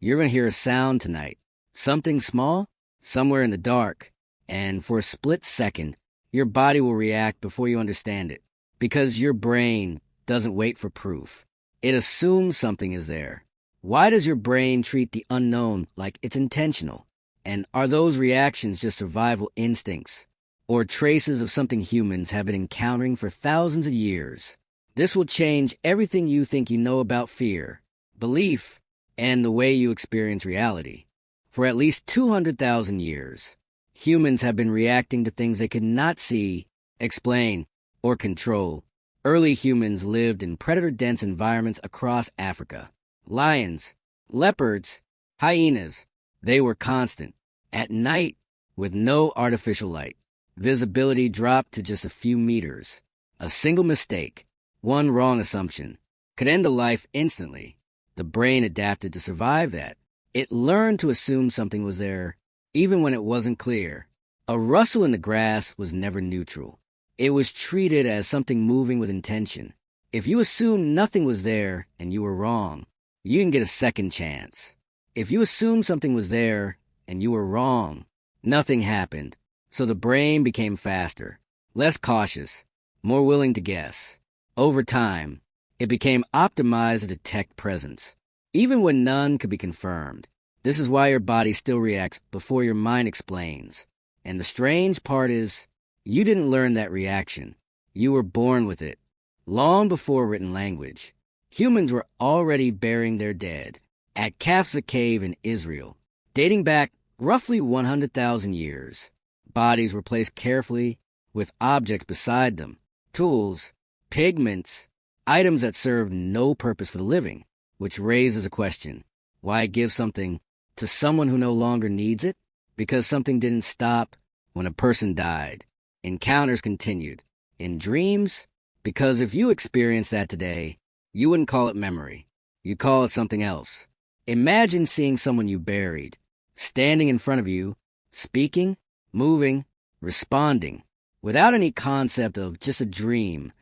You're going to hear a sound tonight. Something small, somewhere in the dark. And for a split second, your body will react before you understand it. Because your brain doesn't wait for proof. It assumes something is there. Why does your brain treat the unknown like it's intentional? And are those reactions just survival instincts? Or traces of something humans have been encountering for thousands of years? This will change everything you think you know about fear, belief, and the way you experience reality. For at least 200,000 years, humans have been reacting to things they could not see, explain, or control. Early humans lived in predator-dense environments across Africa. Lions, leopards, hyenas, they were constant. At night, with no artificial light, visibility dropped to just a few meters. A single mistake, one wrong assumption, could end a life instantly. The brain adapted to survive that. It learned to assume something was there, even when it wasn't clear. A rustle in the grass was never neutral. It was treated as something moving with intention. If you assumed nothing was there and you were wrong, you didn't get a second chance. If you assumed something was there and you were wrong, nothing happened. So the brain became faster, less cautious, more willing to guess. Over time, it became optimized to detect presence, even when none could be confirmed. This is why your body still reacts before your mind explains. And the strange part is, you didn't learn that reaction. You were born with it, long before written language. Humans were already burying their dead at Kafsa Cave in Israel, dating back roughly 100,000 years. Bodies were placed carefully with objects beside them, tools, pigments, items that served no purpose for the living, which raises a question. Why give something to someone who no longer needs it? Because something didn't stop when a person died. Encounters continued. In dreams, because if you experienced that today, you wouldn't call it memory. You'd call it something else. Imagine seeing someone you buried, standing in front of you, speaking, moving, responding, without any concept of just a dream.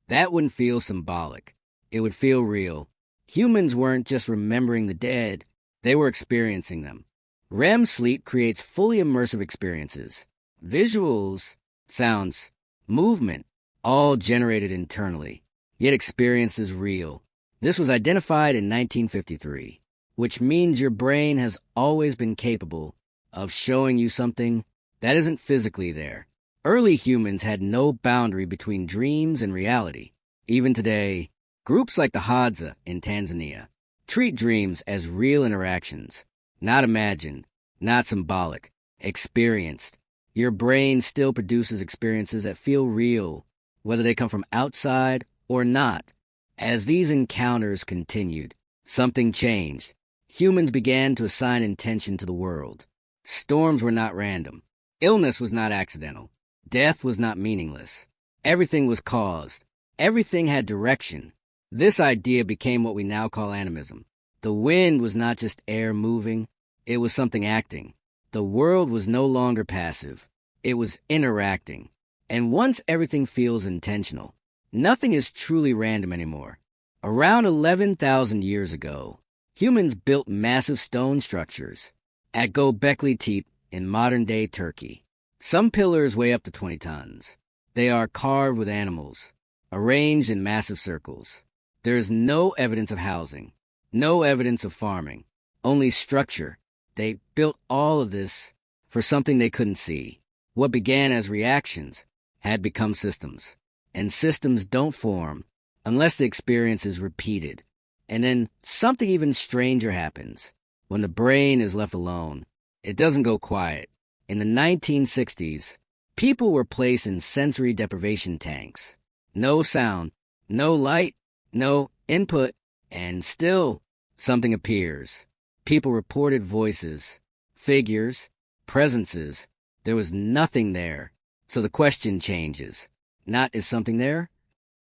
That wouldn't feel symbolic. It would feel real. Humans weren't just remembering the dead, they were experiencing them. REM sleep creates fully immersive experiences. Visuals, sounds, movement, all generated internally, yet experienced as real. This was identified in 1953, which means your brain has always been capable of showing you something that isn't physically there. Early humans had no boundary between dreams and reality. Even today, groups like the Hadza in Tanzania treat dreams as real interactions, not imagined, not symbolic, experienced. Your brain still produces experiences that feel real, whether they come from outside or not. As these encounters continued, something changed. Humans began to assign intention to the world. Storms were not random. Illness was not accidental. Death was not meaningless. Everything was caused. Everything had direction. This idea became what we now call animism. The wind was not just air moving, it was something acting. The world was no longer passive. It was interacting. And once everything feels intentional, nothing is truly random anymore. Around 11,000 years ago, humans built massive stone structures at Göbekli Tepe in modern-day Turkey. Some pillars weigh up to 20 tons. They are carved with animals, arranged in massive circles. There is no evidence of housing, no evidence of farming, only structure. They built all of this for something they couldn't see. What began as reactions had become systems. And systems don't form unless the experience is repeated. And then something even stranger happens. When the brain is left alone, it doesn't go quiet. In the 1960s, people were placed in sensory deprivation tanks. No sound, no light, no input, and still something appears. People reported voices, figures, presences. There was nothing there. So the question changes. Not is something there,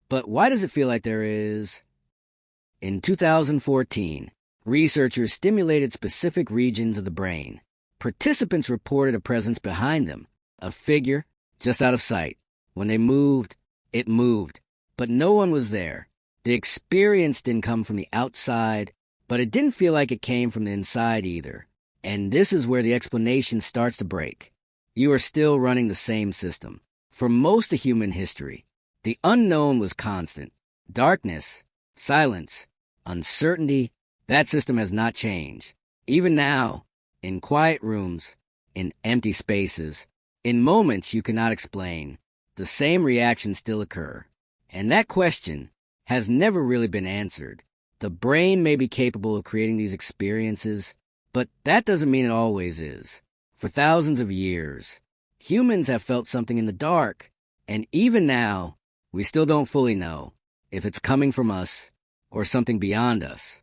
but why does it feel like there is? In 2014, researchers stimulated specific regions of the brain. Participants reported a presence behind them, a figure just out of sight. When they moved, it moved, but no one was there. The experience didn't come from the outside, But it didn't feel like it came from the inside either. And this is where the explanation starts to break. You are still running the same system. For most of human history, the unknown was constant. Darkness, silence, uncertainty, that system has not changed. Even now, in quiet rooms, in empty spaces, in moments you cannot explain, the same reactions still occur. And that question has never really been answered. The brain may be capable of creating these experiences, but that doesn't mean it always is. For thousands of years, humans have felt something in the dark, and even now, we still don't fully know if it's coming from us or something beyond us.